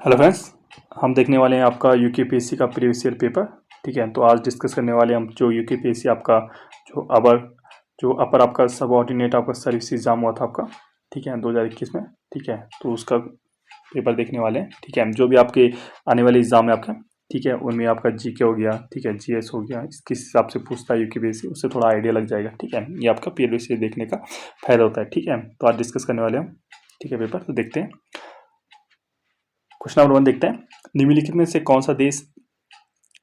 Hello friends, हम देखने वाले हैं आपका यूकेपीएससी का प्रीवियस ईयर पेपर। ठीक है, तो आज डिस्कस करने वाले हैं हम जो यूकेपीएससी आपका जो अपर आपका सबऑर्डिनेट आपका सर्विस एग्जाम हुआ था आपका। ठीक है, 2021 में। ठीक है, तो उसका पेपर देखने वाले हैं। ठीक है, जो भी आपके आने वाले एग्जाम है आपका, ठीक है, उनमें आपका जीके हो गया, ठीक है, जीएस हो गया, किस हिसाब से पूछता है यूकेपीएससी, उससे थोड़ा आइडिया लग जाएगा। ठीक है, ये आपका प्रीवियस ईयर देखने का फायदा होता है। ठीक है, तो आज डिस्कस करने वाले हम। ठीक है, पेपर तो देखते हैं। क्वेश्चन नंबर 1 देखते हैं। निम्नलिखित में से कौन सा देश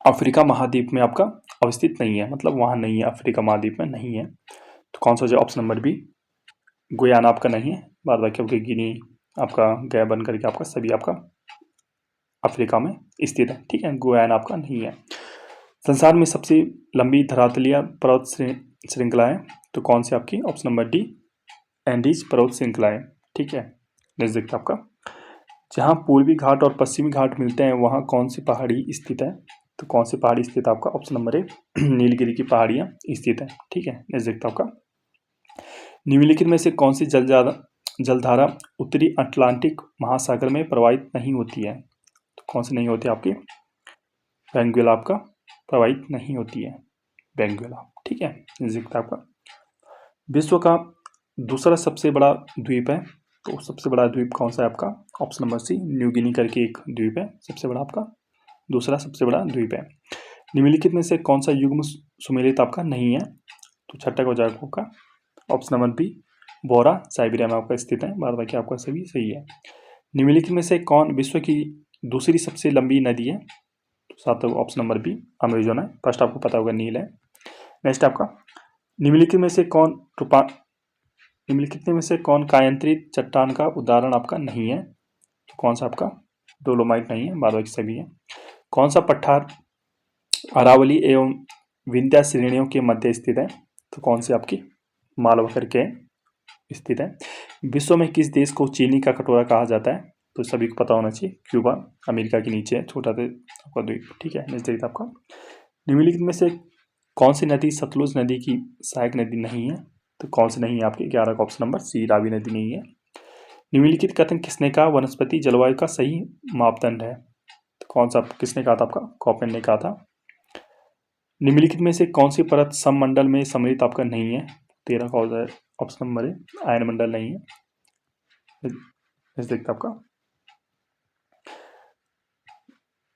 अफ्रीका महाद्वीप में आपका अवस्थित नहीं है, मतलब वहां नहीं है, अफ्रीका महाद्वीप में नहीं है। तो कौन सा जो ऑप्शन नंबर बी, गुयाना आपका नहीं है। बाद बाकी आपके गिनी आपका गैबन करके आपका सभी आपका अफ्रीका में स्थित है। ठीक है, गुयाना आपका नहीं है। संसार में सबसे लंबी धरातलीय पर्वत श्रृंखला है, तो कौन सी आपकी ऑप्शन नंबर डी, एंडीज पर्वत श्रृंखला है। ठीक है, नेक्स्ट देखते हैं आपका। जहाँ पूर्वी घाट और पश्चिमी घाट मिलते हैं वहाँ कौन सी पहाड़ी स्थित है, तो कौन सी पहाड़ी स्थित है आपका ऑप्शन नंबर ए, नीलगिरी की पहाड़ियाँ स्थित है। ठीक है, नेक्स्ट देखता हूँ आपका। निम्नलिखित में से कौन सी जलधारा उत्तरी अटलांटिक महासागर में प्रवाहित नहीं होती है, तो कौन सी नहीं होती आपकी, वेनेजुएला आपका प्रवाहित नहीं होती है, वेनेजुएला। ठीक है, नेक्स्ट देखता हूँ आपका। विश्व का दूसरा सबसे बड़ा द्वीप है, तो सबसे बड़ा द्वीप कौन सा है आपका option number C, New Guinea करके एक द्वीप है, सबसे बड़ा आपका दूसरा सबसे बड़ा द्वीप है। निम्नलिखित में से कौन सा युग्म सुमेलित आपका नहीं है, तो छठा का जाएगा आपका ऑप्शन नंबर बी, बोरा साइबेरिया में आपका स्थित है। बाद बाकी आपका सभी सही है। निम्नलिखित में से कौन विश्व की दूसरी सबसे लंबी नदी है, तो सात ऑप्शन नंबर बी, अमेजोन है। फर्स्ट आपको पता होगा नील है। नेक्स्ट आपका, निम्नलिखित में से कौन निम्नलिखित में से कौन कायांतरित चट्टान का उदाहरण आपका नहीं है, तो कौन सा आपका डोलोमाइट नहीं है, बाद बाकी सभी है। कौन सा पठार अरावली एवं विंध्या श्रेणियों के मध्य स्थित है, तो कौन सी आपकी मालवा करके स्थित है। विश्व में किस देश को चीनी का कटोरा कहा जाता है, तो सभी को पता होना चाहिए, क्यूबा, अमेरिका के नीचे है, छोटा सा आपका द्वीप। ठीक है, नेक्स्ट देखिए आपका। निम्नलिखित में से कौन सी नदी सतलुज नदी की सहायक नदी नहीं है, तो कौन सी नहीं है आपकी 11 का ऑप्शन नंबर सी, रावी नदी नहीं है। निम्नलिखित कथन किसने कहा वनस्पति जलवायु का सही मापदंड है, तो कौन सा किसने कहा था आपका, कॉपेन ने कहा था। निम्नलिखित में से कौन सी परत सममंडल में सम्मिलित आपका नहीं है, 13 का ऑप्शन नंबर है आयन मंडल नहीं है। इस देखते आपका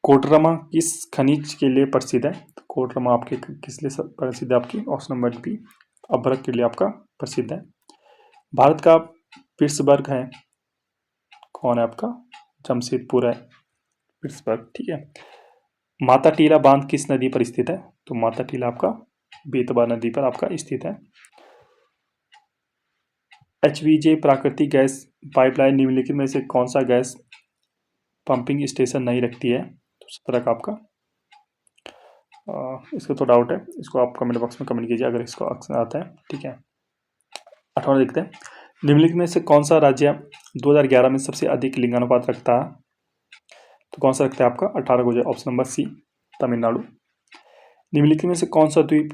कोडरमा किस खनिज के लिए प्रसिद्ध है, तो कोडरमा आपके किस लिए प्रसिद्ध है आपकी ऑप्शन नंबर बी, अभ्रक के लिए आपका प्रसिद्ध है। भारत का पिट्सबर्ग है, कौन है आपका, जमशेदपुर है पिट्सबर्ग। ठीक है, माता टीला बांध किस नदी पर स्थित है, तो माता टीला आपका बेतवा नदी पर आपका स्थित है। एचवीजे प्राकृतिक गैस पाइपलाइन निम्नलिखित में से कौन सा गैस पंपिंग स्टेशन नहीं रखती है, तो 17 का आपका इसको तो डाउट है, इसको आप कमेंट बॉक्स में कमेंट कीजिए अगर इसको ऑप्शन आता है। ठीक है, 18 देखते हैं। निम्नलिखित में से कौन सा राज्य 2011 में सबसे अधिक लिंगानुपात रखता है, तो कौन सा रखता है आपका 18 को, ऑप्शन नंबर सी, तमिलनाडु। निम्नलिखित में से कौन सा द्वीप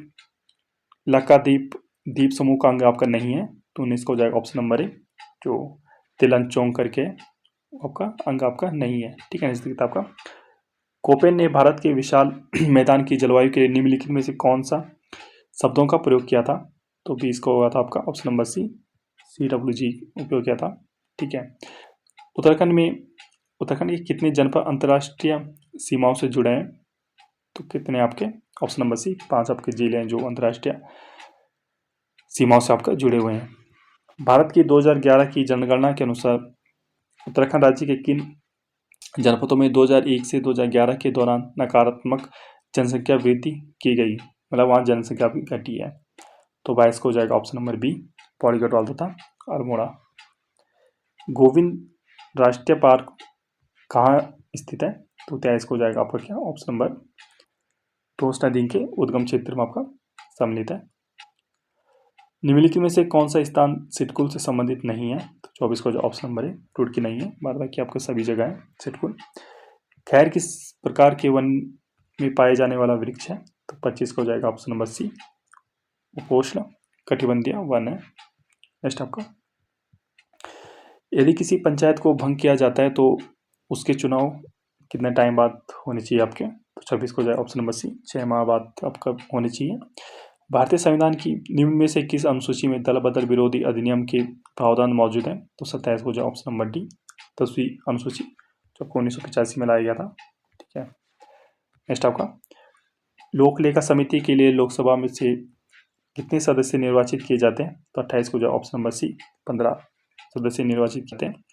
लक्काद्वीप द्वीप समूह का अंग आपका नहीं है, तो 19 को जाएगा ऑप्शन नंबर ए, जो तिलंचोंग करके आपका अंग आपका नहीं है। ठीक है, नजदीक आपका कोपेन ने भारत के विशाल मैदान की जलवायु के लिए निम्नलिखित में से कौन सा शब्दों का प्रयोग किया था, तो 20 को हुआ था आपका ऑप्शन नंबर सी, CWG उपयोग किया था। ठीक है, उत्तराखंड के कितने जनपद अंतर्राष्ट्रीय सीमाओं से जुड़े हैं, तो कितने आपके ऑप्शन नंबर सी, 5 आपके जिले हैं जो अंतर्राष्ट्रीय सीमाओं से आपका जुड़े हुए हैं। भारत की 2011 की जनगणना के अनुसार उत्तराखंड राज्य के किन जनपदों में 2001 से 2011 के दौरान नकारात्मक जनसंख्या वृद्धि की गई, मतलब वहाँ जनसंख्या भी घटी है, तो 22 को जाएगा option number B, Pauri Garhwal तथा अल्मोड़ा। गोविंद राष्ट्रीय पार्क कहाँ स्थित है, तो 23 को जाएगा आपका क्या ऑप्शन नंबर, तोस नदी के उद्गम क्षेत्र में आपका सम्मिलित है। निम्नलिखित में से कौन सा स्थान सिटकुल से संबंधित नहीं है, तो 24 को जो ऑप्शन नंबर है रुड़की नहीं है, बाद बाकी आपका सभी जगह है सिटकुल। खैर किस प्रकार के वन में पाए जाने वाला वृक्ष है, तो 25 को जाएगा ऑप्शन नंबर सी, उपोष्ण कटिबंधीय वन है। नेक्स्ट आपका, यदि किसी पंचायत को भंग किया जाता है तो उसके चुनाव कितने टाइम बाद होने चाहिए आपके, तो 26 को हो जाएगा ऑप्शन नंबर सी, 6 माह बाद आपका होने चाहिए। भारतीय संविधान की निम्न में से किस अनुसूची में दल बदल विरोधी अधिनियम के प्रावधान मौजूद हैं, तो 27 को जाए ऑप्शन नंबर डी, 10वीं अनुसूची जो आपको 1985 में लाया गया था। ठीक है, नेक्स्ट आपका लोक लेखा समिति के लिए लोकसभा में से कितने सदस्य निर्वाचित किए जाते हैं, तो 28 को जाए ऑप्शन नंबर सी, 15 सदस्य निर्वाचित किए जाते हैं।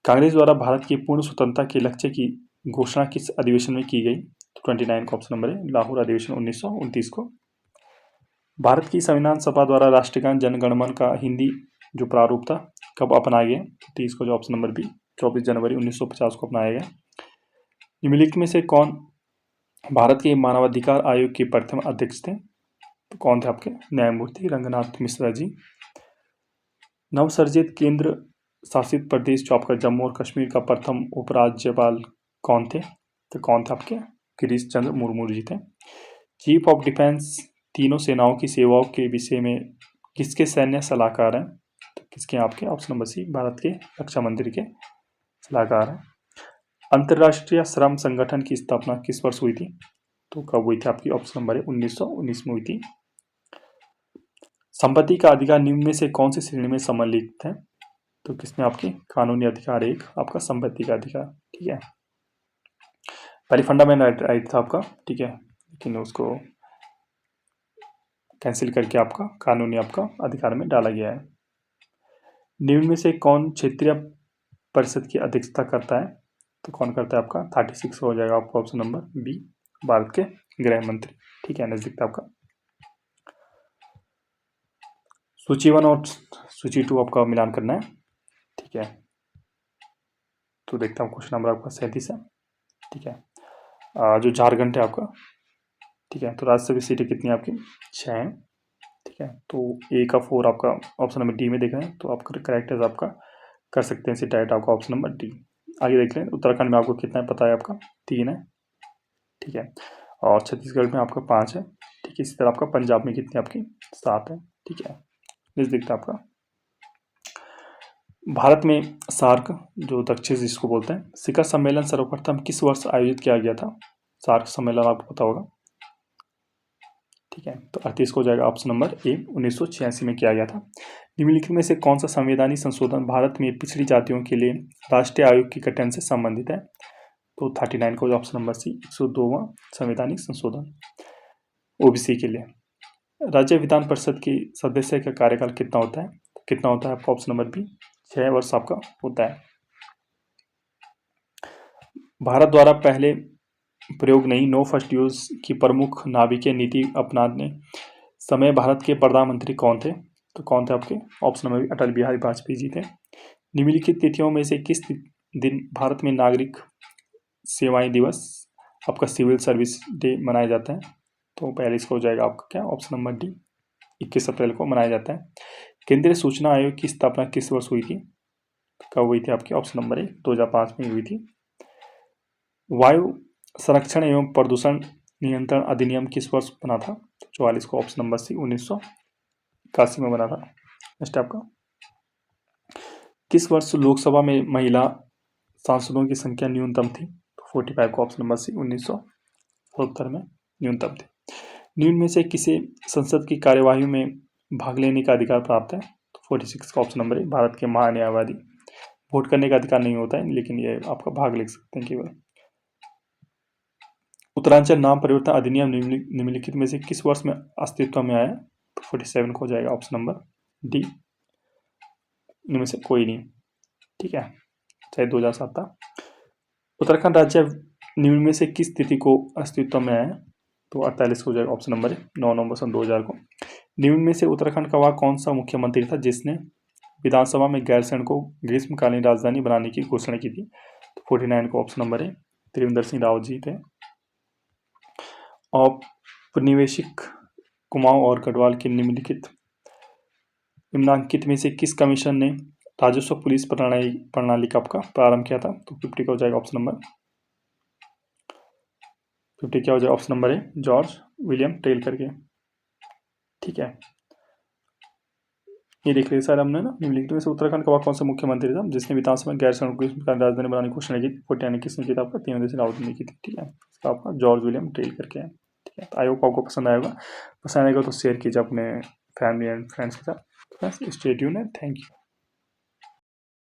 कांग्रेस द्वारा भारत की पूर्ण स्वतंत्रता के लक्ष्य की घोषणा किस अधिवेशन में की गई, तो 29 का ऑप्शन नंबर है, लाहौर अधिवेशन 1929 को। भारत की संविधान सभा द्वारा राष्ट्रगान जन गण मन का हिंदी जो प्रारूप था कब अपनाया गया, तो 30 को जो ऑप्शन नंबर बी, 24 जनवरी 1950 को अपनाया गया। निम्नलिखित में से कौन भारत के मानवाधिकार आयोग के प्रथम अध्यक्ष थे, तो कौन थे आपके, न्यायमूर्ति रंगनाथ मिश्रा जी। नवसर्जित केंद्र शासित प्रदेश जो आपका जम्मू और कश्मीर का प्रथम उपराज्यपाल कौन थे, तो कौन थे आपके, गिरीश चंद्र मुर्मू जी थे। चीफ ऑफ डिफेंस तीनों सेनाओं की सेवाओं के विषय में किसके सैन्य सलाहकार हैं, तो किसके आपके, ऑप्शन नंबर सी, भारत के रक्षा मंत्री के सलाहकार हैं। अंतर्राष्ट्रीय श्रम संगठन की स्थापना किस वर्ष हुई थी, तो कब हुई थी आपकी, ऑप्शन नंबर 1919 में हुई थी। संपत्ति का अधिकार निम्न में से कौन सी श्रेणी में सम्मिलित है, तो किसमें आपकी, कानूनी अधिकार एक आपका संपत्ति का अधिकार। ठीक है, पहले फंडामेंटल राइट था आपका, ठीक है, लेकिन उसको कैंसिल करके आपका कानूनी आपका अधिकार में डाला गया है। निम्न में से कौन क्षेत्रीय परिषद की अध्यक्षता करता है, तो कौन करता है आपका, 36 हो जाएगा आपका ऑप्शन नंबर बी, भारत के गृह मंत्री। ठीक है, नजदीक था आपका। सूची 1 और सूची 2 आपका मिलान करना है। ठीक है, तो देखता हूँ क्वेश्चन नंबर आपका 37 है। ठीक है, जो झारखंड है आपका, ठीक है, तो राज्यसभा सीटें कितनी आपकी, 6 हैं। ठीक है, तो ए का 4 आपका ऑप्शन नंबर डी में देख रहे हैं, तो आपका करेक्ट है आपका, कर सकते हैं इसे डायरेक्ट आपका ऑप्शन नंबर डी। आगे देख लें, उत्तराखंड में आपको कितना है पता है आपका, 3 है। ठीक है, और छत्तीसगढ़ में आपका 5 है। ठीक है, इसी तरह आपका पंजाब में कितनी आपकी, 7 है। ठीक है, नजदीक था आपका। भारत में सार्क जो दक्षिण जिसको बोलते हैं, शिखर सम्मेलन सर्वप्रथम किस वर्ष आयोजित किया गया था, सार्क सम्मेलन आपको पता होगा। ठीक है, तो 38 को हो जाएगा ऑप्शन नंबर ए, 1986 में किया गया था। निम्नलिखित में से कौन सा संवैधानिक संशोधन भारत में पिछड़ी जातियों के लिए राष्ट्रीय आयोग के गठन से संबंधित है, तो 39 को ऑप्शन नंबर सी, 102वां संवैधानिक संशोधन ओबीसी के लिए। राज्य विधान परिषद की सदस्य का कार्यकाल कितना होता है, कितना होता है आपका, ऑप्शन नंबर बी, 6 वर्ष आपका होता है। भारत द्वारा पहले प्रयोग नहीं नो फर्स्ट यूज की प्रमुख नाभिकीय नीति अपनाने समय भारत के प्रधानमंत्री कौन थे, तो कौन थे आपके, option number B, Atal Bihari Vajpayee ji थे। निम्नलिखित तिथियों में से किस दिन भारत में नागरिक सेवाएं दिवस आपका सिविल सर्विस डे मनाया जाता है, तो पहले इसको हो जाएगा आपका क्या, ऑप्शन नंबर डी, 21 अप्रैल को मनाया जाता है। केंद्रीय सूचना आयोग की स्थापना किस वर्ष हुई थी, कब हुई थी आपकी, ऑप्शन नंबर ए, 2005 में हुई थी। वायु संरक्षण एवं प्रदूषण नियंत्रण अधिनियम किस वर्ष बना था, 44 को ऑप्शन नंबर सी, 1981 में बना था। नेक्स्ट आपका, किस वर्ष लोकसभा में महिला सांसदों की संख्या न्यूनतम थी, तो 45 को ऑप्शन नंबर सी, 1970 में न्यूनतम थी। निम्न में से किसे संसद की कार्यवाही में भाग लेने का अधिकार प्राप्त है, तो 46 का ऑप्शन नंबर है, भारत के महान्यायवादी। वोट करने का अधिकार नहीं होता है, लेकिन ये आपका भाग ले सकते हैं केवल। उत्तरांचल नाम परिवर्तन अधिनियम निम्नलिखित में से किस वर्ष में अस्तित्व में आया, तो 47 को हो जाएगा ऑप्शन नंबर डी, इनमें से कोई नहीं। ठीक है, चाहे 2007 था। उत्तराखंड राज्य निम्न में से किस तिथि को अस्तित्व में आया, तो 48 को हो जाएगा ऑप्शन नंबर 9 नवंबर सन 2000 को। निम्न में से उत्तराखंड का वह कौन सा मुख्यमंत्री था जिसने विधानसभा में गैरसैंण को ग्रीष्मकालीन राजधानी बनाने की घोषणा की थी, तो 49 को ऑप्शन नंबर है, त्रिवेंद्र सिंह रावत जी थे। औपनिवेशिक कुमाऊं और गढ़वाल के निम्नांकित में से किस कमीशन ने राजस्व पुलिस प्रणाली का आपका प्रारंभ किया था, तो 50 का हो जाएगा ऑप्शन नंबर 50 क्या हो जाएगा ऑप्शन नंबर है, जॉर्ज विलियम टेल करके। ठीक है, ये देख लीजिए सर, हमने ना निम्नलिखित में से उत्तराखंड का वह कौन सा मुख्यमंत्री था जिसने विधानसभा में गैर संवैधानिक राजधानी बनाने की घोषणा की थी? 49 किसने की था? आपका 3 देश राउत ने की थी। ठीक है, इसका आपका जॉर्ज विलियम टेल करके है। ठीक है, तो आई होप आपको पसंद आएगा। पसंद आएगा तो शेयर कीजिए अपने फैमिली एंड फ्रेंड्स के साथ। स्टे ट्यून्ड है, थैंक यू।